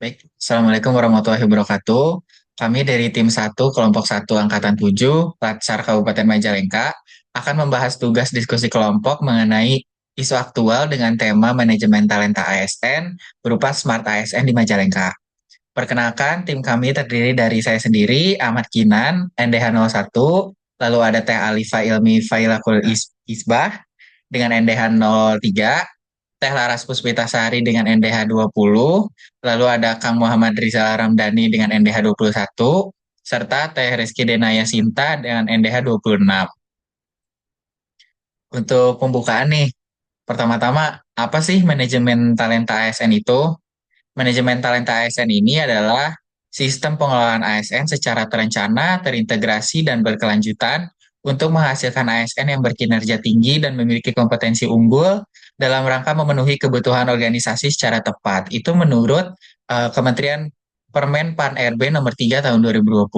Baik, Assalamualaikum warahmatullahi wabarakatuh. Kami dari tim 1 kelompok 1 Angkatan 7 Latsar Kabupaten Majalengka akan membahas tugas diskusi kelompok mengenai isu aktual dengan tema manajemen talenta ASN berupa Smart ASN di Majalengka. Perkenalkan, tim kami terdiri dari saya sendiri, Ahmad Kinan, NDH 01, lalu ada Teh Alifa Ilmi Failakul Isbah dengan NDH 03, Teh Laras Puspitasari dengan NDH 20, lalu ada Kang Muhammad Rizal Ramdhani dengan NDH 21, serta Teh Rizky Denaya Sinta dengan NDH 26. Untuk pembukaan nih, pertama-tama, apa sih manajemen talenta ASN itu? Manajemen talenta ASN ini adalah sistem pengelolaan ASN secara terencana, terintegrasi, dan berkelanjutan untuk menghasilkan ASN yang berkinerja tinggi dan memiliki kompetensi unggul dalam rangka memenuhi kebutuhan organisasi secara tepat. Itu menurut Kementerian Permen Pan RB nomor 3 tahun 2020.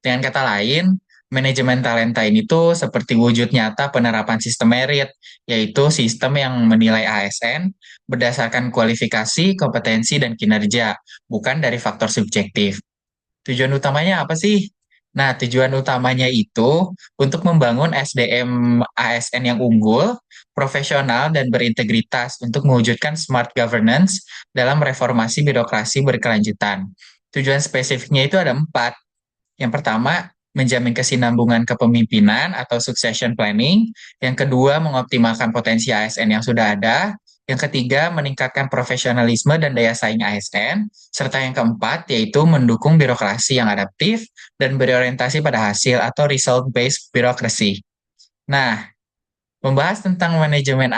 Dengan kata lain, manajemen talenta ini tuh seperti wujud nyata penerapan sistem merit, yaitu sistem yang menilai ASN berdasarkan kualifikasi, kompetensi, dan kinerja, bukan dari faktor subjektif. Tujuan utamanya apa sih? Nah, tujuan utamanya itu untuk membangun SDM ASN yang unggul, profesional, dan berintegritas untuk mewujudkan smart governance dalam reformasi birokrasi berkelanjutan. Tujuan spesifiknya itu ada 4. Yang pertama, menjamin kesinambungan kepemimpinan atau succession planning. Yang kedua, mengoptimalkan potensi ASN yang sudah ada. Yang ketiga, meningkatkan profesionalisme dan daya saing ASN. Serta yang keempat, yaitu mendukung birokrasi yang adaptif dan berorientasi pada hasil atau result-based bureaucracy. Nah, membahas tentang manajemen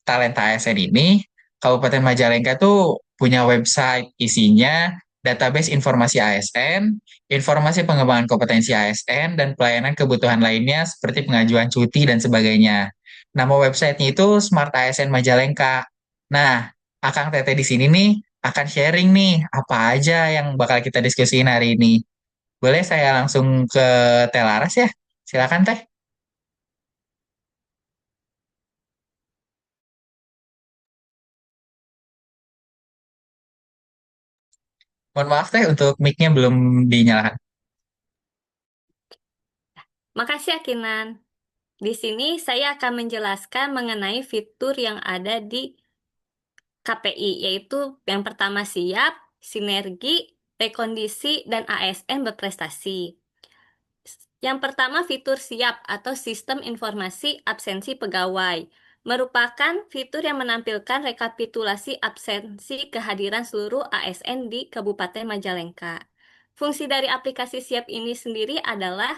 talenta ASN ini, Kabupaten Majalengka tuh punya website isinya database informasi ASN, informasi pengembangan kompetensi ASN, dan pelayanan kebutuhan lainnya seperti pengajuan cuti dan sebagainya. Nama websitenya itu Smart ASN Majalengka. Nah, Akang Tete di sini nih akan sharing nih apa aja yang bakal kita diskusiin hari ini. Boleh saya langsung ke Telaras ya? Silakan Teh. Mohon maaf Teh untuk mic-nya belum dinyalakan. Makasih ya, Kinan. Di sini saya akan menjelaskan mengenai fitur yang ada di KPI, yaitu yang pertama siap, sinergi, rekondisi, dan ASN berprestasi. Yang pertama fitur siap atau Sistem Informasi Absensi Pegawai. Merupakan fitur yang menampilkan rekapitulasi absensi kehadiran seluruh ASN di Kabupaten Majalengka. Fungsi dari aplikasi siap ini sendiri adalah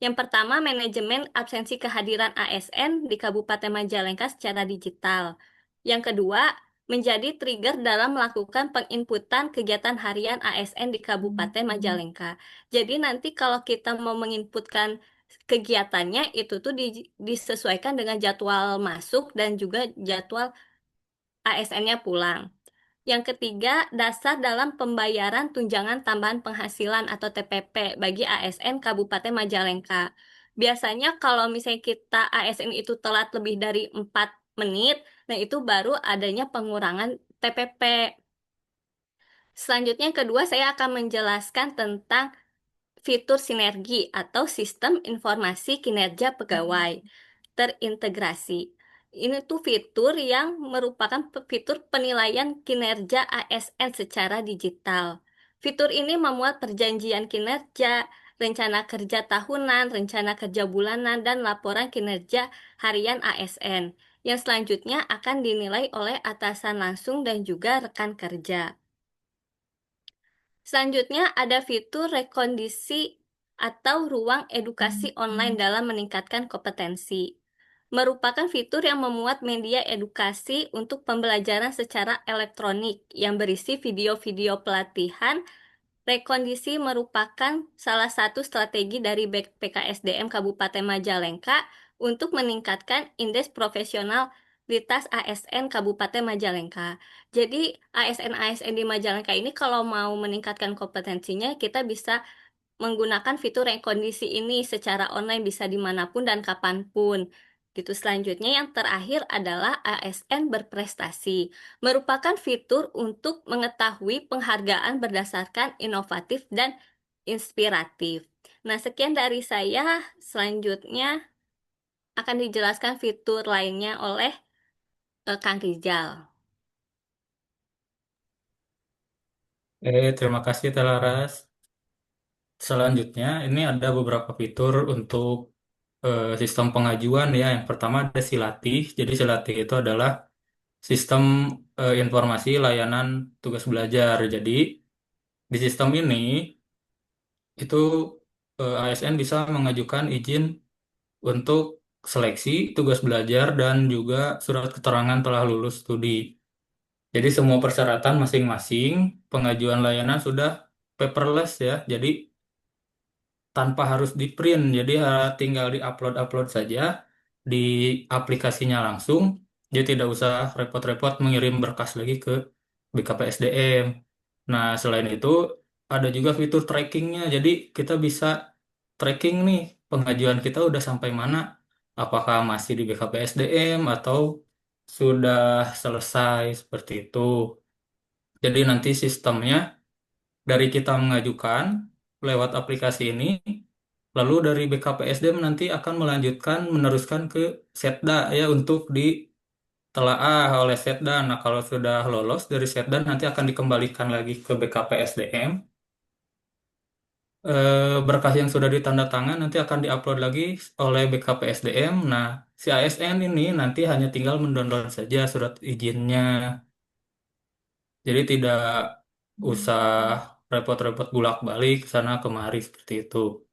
yang pertama, manajemen absensi kehadiran ASN di Kabupaten Majalengka secara digital. Yang kedua, menjadi trigger dalam melakukan penginputan kegiatan harian ASN di Kabupaten Majalengka. Jadi nanti kalau kita mau menginputkan kegiatannya itu tuh disesuaikan dengan jadwal masuk dan juga jadwal ASN-nya pulang. Yang ketiga, dasar dalam pembayaran tunjangan tambahan penghasilan atau TPP bagi ASN Kabupaten Majalengka. Biasanya kalau misalnya kita ASN itu telat lebih dari 4 menit, nah itu baru adanya pengurangan TPP. Selanjutnya yang kedua, saya akan menjelaskan tentang fitur sinergi atau sistem informasi kinerja pegawai terintegrasi. Ini tuh fitur yang merupakan fitur penilaian kinerja ASN secara digital. Fitur ini memuat perjanjian kinerja, rencana kerja tahunan, rencana kerja bulanan, dan laporan kinerja harian ASN yang selanjutnya akan dinilai oleh atasan langsung dan juga rekan kerja. Selanjutnya ada fitur rekondisi atau ruang edukasi online dalam meningkatkan kompetensi. Merupakan fitur yang memuat media edukasi untuk pembelajaran secara elektronik yang berisi video-video pelatihan. Rekondisi merupakan salah satu strategi dari PKSDM Kabupaten Majalengka untuk meningkatkan indeks profesionalitas ASN Kabupaten Majalengka. Jadi ASN-ASN di Majalengka ini kalau mau meningkatkan kompetensinya, kita bisa menggunakan fitur rekondisi ini secara online bisa dimanapun dan kapanpun. Gitu. Selanjutnya yang terakhir adalah ASN berprestasi, merupakan fitur untuk mengetahui penghargaan berdasarkan inovatif dan inspiratif. Nah, sekian dari saya. Selanjutnya akan dijelaskan fitur lainnya oleh Kang Rizal. Terima kasih Telaras. Selanjutnya, ini ada beberapa fitur untuk sistem pengajuan ya. Yang pertama ada Silatih. Jadi Silatih itu adalah sistem informasi layanan tugas belajar. Jadi di sistem ini itu ASN bisa mengajukan izin untuk seleksi tugas belajar dan juga surat keterangan telah lulus studi. Jadi semua persyaratan masing-masing pengajuan layanan sudah paperless ya. Jadi tanpa harus di print. Jadi tinggal di-upload saja di aplikasinya langsung. Jadi tidak usah repot-repot mengirim berkas lagi ke BKPSDM. Nah, selain itu ada juga fitur trackingnya. Jadi kita bisa tracking nih pengajuan kita udah sampai mana. Apakah masih di BKPSDM atau sudah selesai seperti itu. Jadi nanti sistemnya dari kita mengajukan lewat aplikasi ini, lalu dari BKPSDM nanti akan melanjutkan meneruskan ke Setda ya untuk ditelaah oleh Setda. Nah, kalau sudah lolos dari Setda nanti akan dikembalikan lagi ke BKPSDM. Berkas yang sudah ditanda tangan nanti akan diupload lagi oleh BKPSDM. Nah, si ASN ini nanti hanya tinggal mendownload saja surat izinnya. Jadi tidak usah repot-repot bolak-balik ke sana kemari seperti itu.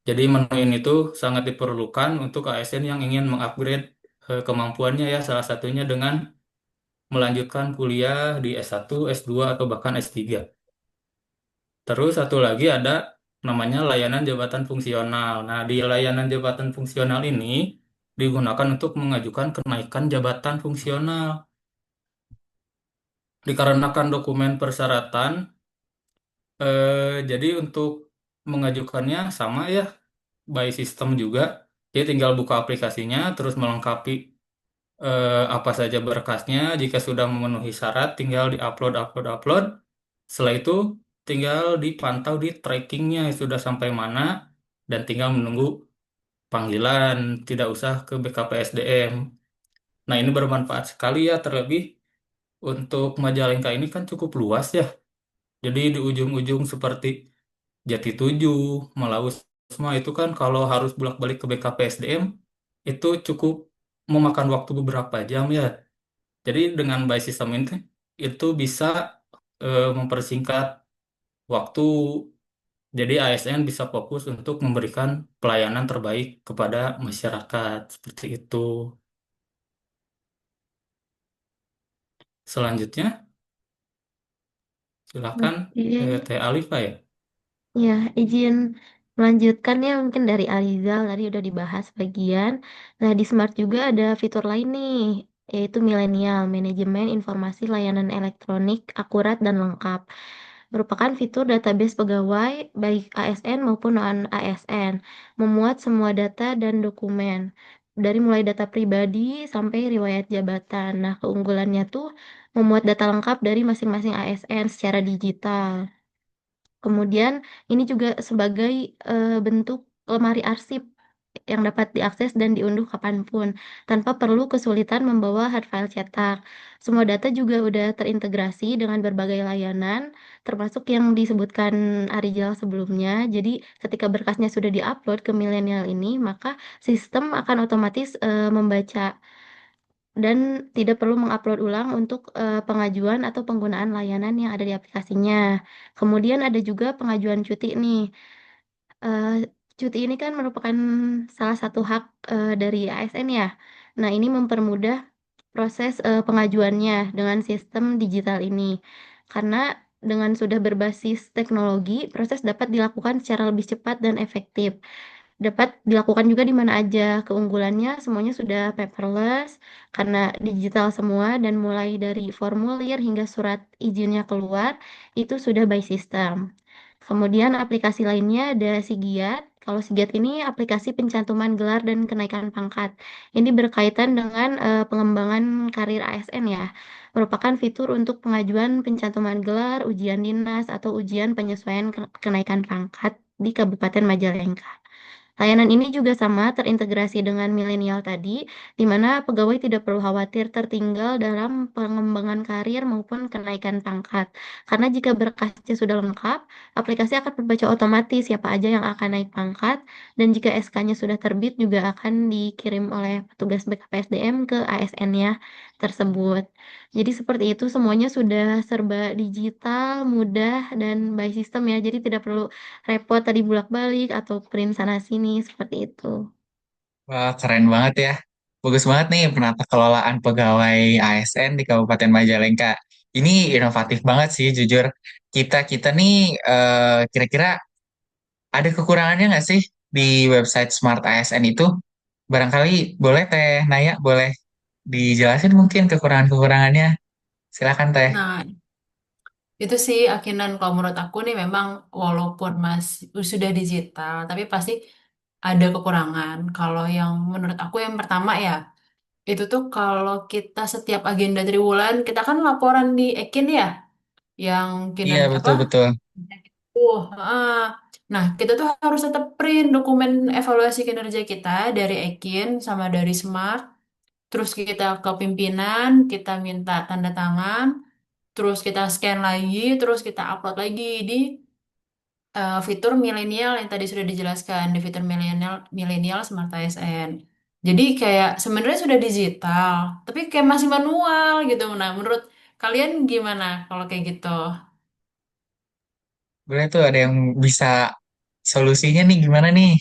Jadi menu ini tuh sangat diperlukan untuk ASN yang ingin mengupgrade kemampuannya ya, salah satunya dengan melanjutkan kuliah di S1, S2, atau bahkan S3. Terus satu lagi ada namanya layanan jabatan fungsional. Nah, di layanan jabatan fungsional ini digunakan untuk mengajukan kenaikan jabatan fungsional. Dikarenakan dokumen persyaratan, jadi untuk mengajukannya sama ya, by system juga. Dia tinggal buka aplikasinya, terus melengkapi apa saja berkasnya. Jika sudah memenuhi syarat, tinggal di-upload, upload, upload. Setelah itu, tinggal dipantau di trackingnya sudah sampai mana, dan tinggal menunggu panggilan. Tidak usah ke BKPSDM. Nah, ini bermanfaat sekali ya, terlebih untuk Majalengka ini kan cukup luas ya. Jadi di ujung-ujung seperti Jati Tujuh, Malausma itu kan kalau harus bolak-balik ke BKPSDM itu cukup memakan waktu beberapa jam ya. Jadi dengan by system ini itu bisa mempersingkat waktu. Jadi ASN bisa fokus untuk memberikan pelayanan terbaik kepada masyarakat seperti itu. Selanjutnya silakan Oke, Teh Alifa ya. ya izin melanjutkan ya mungkin dari Alizal tadi udah dibahas bagian. Nah di Smart juga ada fitur lain nih, yaitu Milenial, Manajemen Informasi Layanan Elektronik Akurat dan Lengkap. Merupakan fitur database pegawai baik ASN maupun non-ASN, memuat semua data dan dokumen. Dari mulai data pribadi sampai riwayat jabatan. Nah, keunggulannya tuh memuat data lengkap dari masing-masing ASN secara digital. Kemudian ini juga sebagai bentuk lemari arsip yang dapat diakses dan diunduh kapanpun tanpa perlu kesulitan membawa hard file cetak. Semua data juga udah terintegrasi dengan berbagai layanan, termasuk yang disebutkan Arijal sebelumnya. Jadi ketika berkasnya sudah diupload ke milenial ini, maka sistem akan otomatis membaca dan tidak perlu mengupload ulang untuk pengajuan atau penggunaan layanan yang ada di aplikasinya. Kemudian ada juga pengajuan cuti nih. Eh, Cuti ini kan merupakan salah satu hak dari ASN ya. Nah, ini mempermudah proses pengajuannya dengan sistem digital ini. Karena dengan sudah berbasis teknologi, proses dapat dilakukan secara lebih cepat dan efektif. Dapat dilakukan juga di mana aja. Keunggulannya semuanya sudah paperless karena digital semua dan mulai dari formulir hingga surat izinnya keluar itu sudah by system. Kemudian aplikasi lainnya ada Sigiat. Kalau Sigat ini aplikasi pencantuman gelar dan kenaikan pangkat. Ini berkaitan dengan pengembangan karir ASN ya. Merupakan fitur untuk pengajuan pencantuman gelar, ujian dinas, atau ujian penyesuaian kenaikan pangkat di Kabupaten Majalengka. Layanan ini juga sama terintegrasi dengan milenial tadi, di mana pegawai tidak perlu khawatir tertinggal dalam pengembangan karir maupun kenaikan pangkat. Karena jika berkasnya sudah lengkap, aplikasi akan membaca otomatis siapa aja yang akan naik pangkat, dan jika SK-nya sudah terbit juga akan dikirim oleh petugas BKPSDM ke ASN-nya tersebut. Jadi seperti itu semuanya sudah serba digital, mudah, dan by system ya. Jadi tidak perlu repot tadi bolak-balik atau print sana sini seperti itu. Wah, keren banget ya. Bagus banget nih penata kelolaan pegawai ASN di Kabupaten Majalengka. Ini inovatif banget sih, jujur. Kita nih kira-kira ada kekurangannya nggak sih di website Smart ASN itu? Barangkali boleh Teh Naya, boleh dijelasin mungkin kekurangan-kekurangannya. Silakan Teh. Nah, itu sih akinan kalau menurut aku nih memang walaupun sudah digital, tapi pasti ada kekurangan. Kalau yang menurut aku yang pertama ya, itu tuh kalau kita setiap agenda triwulan, kita kan laporan di Ekin ya, yang Iya, kinerja apa? betul-betul. Ah. Nah, kita tuh harus tetap print dokumen evaluasi kinerja kita dari Ekin sama dari Smart. Terus kita ke pimpinan, kita minta tanda tangan, terus kita scan lagi, terus kita upload lagi di fitur milenial yang tadi sudah dijelaskan di fitur milenial milenial Smart ASN. Jadi kayak sebenarnya sudah digital, tapi kayak masih manual gitu. Nah, menurut kalian gimana kalau kayak gitu? Boleh tuh ada yang bisa solusinya nih gimana nih?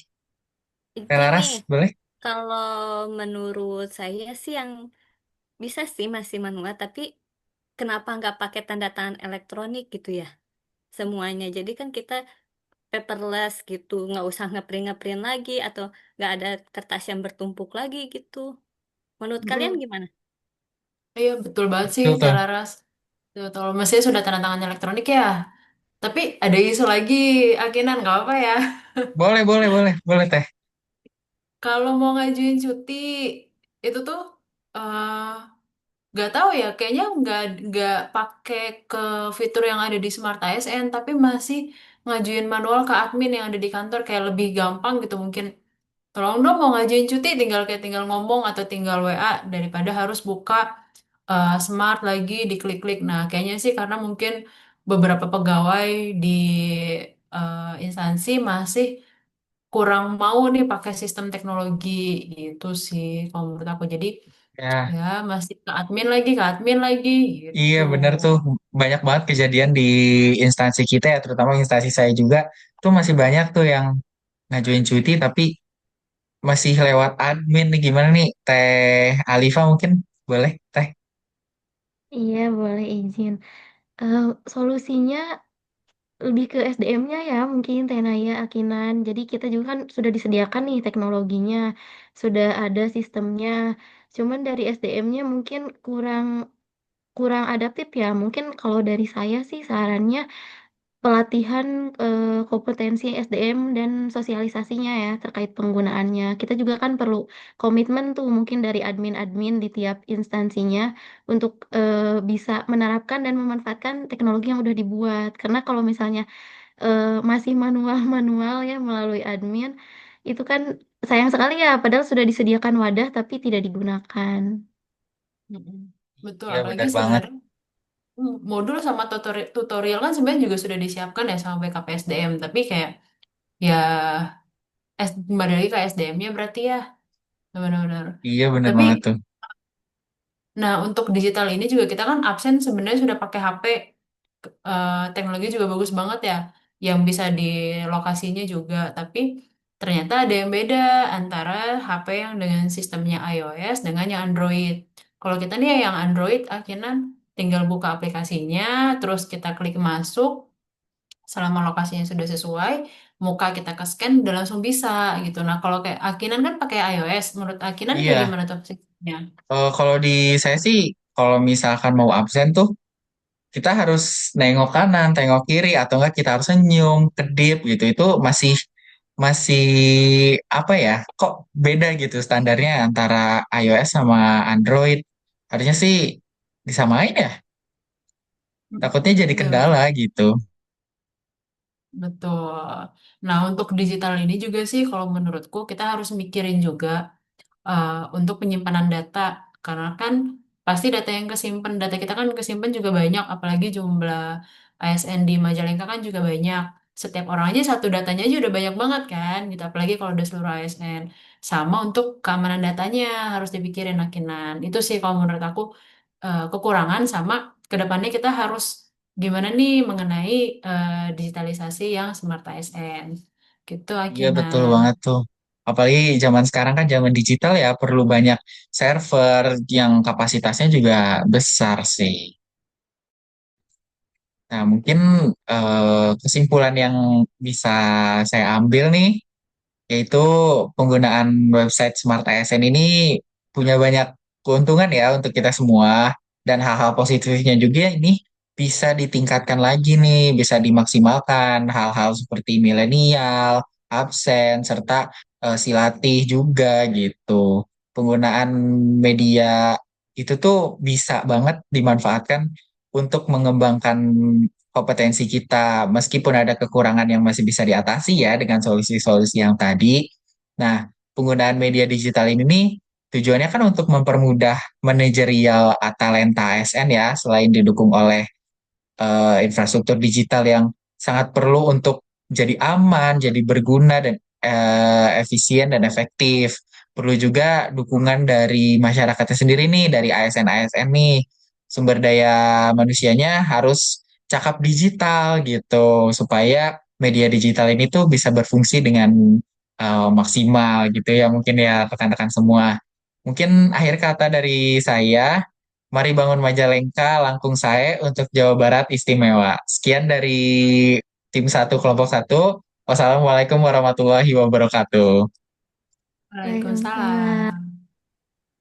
Teh Itu nih, Laras, boleh? kalau menurut saya sih yang bisa sih masih manual, tapi kenapa nggak pakai tanda tangan elektronik gitu ya semuanya? Jadi kan kita paperless gitu, nggak usah ngeprint-ngeprint lagi atau nggak ada kertas yang bertumpuk lagi gitu. Menurut kalian Mm-mm. gimana? Iya, betul banget sih, Betul Teh tuh. Laras. Betul, mestinya sudah tanda tangan elektronik ya. Tapi ada isu lagi, Akinan, nggak apa ya. Boleh, boleh, boleh, boleh Teh. Kalau mau ngajuin cuti, itu tuh eh nggak tahu ya, kayaknya nggak pakai ke fitur yang ada di Smart ASN, tapi masih ngajuin manual ke admin yang ada di kantor kayak lebih gampang gitu mungkin. Tolong dong mau ngajuin cuti, tinggal ngomong atau tinggal WA daripada harus buka Smart lagi diklik-klik. Nah, kayaknya sih karena mungkin beberapa pegawai di instansi masih kurang mau nih pakai sistem teknologi gitu sih kalau menurut aku. Jadi Ya, ya masih ke admin lagi iya gitu. bener tuh. Banyak banget kejadian di instansi kita ya, terutama instansi saya juga. Tuh masih banyak tuh yang ngajuin cuti tapi masih lewat admin nih. Gimana nih Teh Alifa mungkin? Boleh Teh? Iya, boleh izin. Eh, Solusinya lebih ke SDM-nya ya, mungkin Tenaya, Akinan. Jadi kita juga kan sudah disediakan nih teknologinya, sudah ada sistemnya. Cuman dari SDM-nya mungkin kurang kurang adaptif ya. Mungkin kalau dari saya sih sarannya pelatihan kompetensi SDM dan sosialisasinya ya terkait penggunaannya. Kita juga kan perlu komitmen tuh mungkin dari admin-admin di tiap instansinya untuk bisa menerapkan dan memanfaatkan teknologi yang udah dibuat. Karena kalau misalnya masih manual-manual ya melalui admin, itu kan sayang sekali ya, padahal sudah disediakan wadah tapi tidak digunakan. Mm-mm. Betul, Iya apalagi bener banget. sebenarnya modul sama tutorial kan sebenarnya juga sudah disiapkan ya sama BKPSDM, tapi kayak ya kembali lagi ke SDM-nya berarti ya benar-benar. Iya bener Tapi banget tuh. nah, untuk digital ini juga kita kan absen sebenarnya sudah pakai HP. Teknologi juga bagus banget ya, yang bisa di lokasinya juga. Tapi ternyata ada yang beda antara HP yang dengan sistemnya iOS dengan yang Android. Kalau kita nih yang Android, akhirnya tinggal buka aplikasinya, terus kita klik masuk, selama lokasinya sudah sesuai, muka kita ke scan, udah langsung bisa gitu. Nah, kalau kayak Akinan kan pakai iOS, menurut Akinan kayak Iya. gimana tuh sistemnya? Kalau di saya sih, kalau misalkan mau absen tuh, kita harus nengok kanan, tengok kiri, atau enggak kita harus senyum, kedip gitu. Itu masih masih apa ya? Kok beda gitu standarnya antara iOS sama Android? Harusnya sih disamain ya. Takutnya jadi Iya kendala betul. gitu. Betul. Nah, untuk digital ini juga sih kalau menurutku kita harus mikirin juga untuk penyimpanan data. Karena kan pasti data yang kesimpan, data kita kan kesimpan juga banyak, apalagi jumlah ASN di Majalengka kan juga banyak. Setiap orang aja satu datanya aja udah banyak banget kan, gitu. Apalagi kalau udah seluruh ASN. Sama untuk keamanan datanya harus dipikirin Akinan. Itu sih kalau menurut aku kekurangan sama kedepannya kita harus gimana nih mengenai digitalisasi yang smart ASN. Gitu Iya betul Akinan. banget tuh. Apalagi zaman sekarang kan zaman digital ya perlu banyak server yang kapasitasnya juga besar sih. Nah, mungkin kesimpulan yang bisa saya ambil nih, yaitu penggunaan website Smart ASN ini punya banyak keuntungan ya untuk kita semua, dan hal-hal positifnya juga ini bisa ditingkatkan lagi nih, bisa dimaksimalkan hal-hal seperti milenial, absen, serta silatih juga gitu. Penggunaan media itu tuh bisa banget dimanfaatkan untuk mengembangkan kompetensi kita, meskipun ada kekurangan yang masih bisa diatasi ya dengan solusi-solusi yang tadi. Nah, penggunaan media digital ini nih tujuannya kan untuk mempermudah manajerial talenta ASN ya, selain didukung oleh infrastruktur digital yang sangat perlu untuk jadi aman, jadi berguna dan efisien dan efektif. Perlu juga dukungan dari masyarakatnya sendiri nih, dari ASN-ASN nih. Sumber daya manusianya harus cakap digital gitu, supaya media digital ini tuh bisa berfungsi dengan maksimal gitu ya, mungkin ya rekan-rekan semua. Mungkin akhir kata dari saya, mari bangun Majalengka, Langkung Sae untuk Jawa Barat istimewa. Sekian dari tim 1 kelompok 1. Wassalamualaikum warahmatullahi wabarakatuh. Waalaikumsalam. Waalaikumsalam.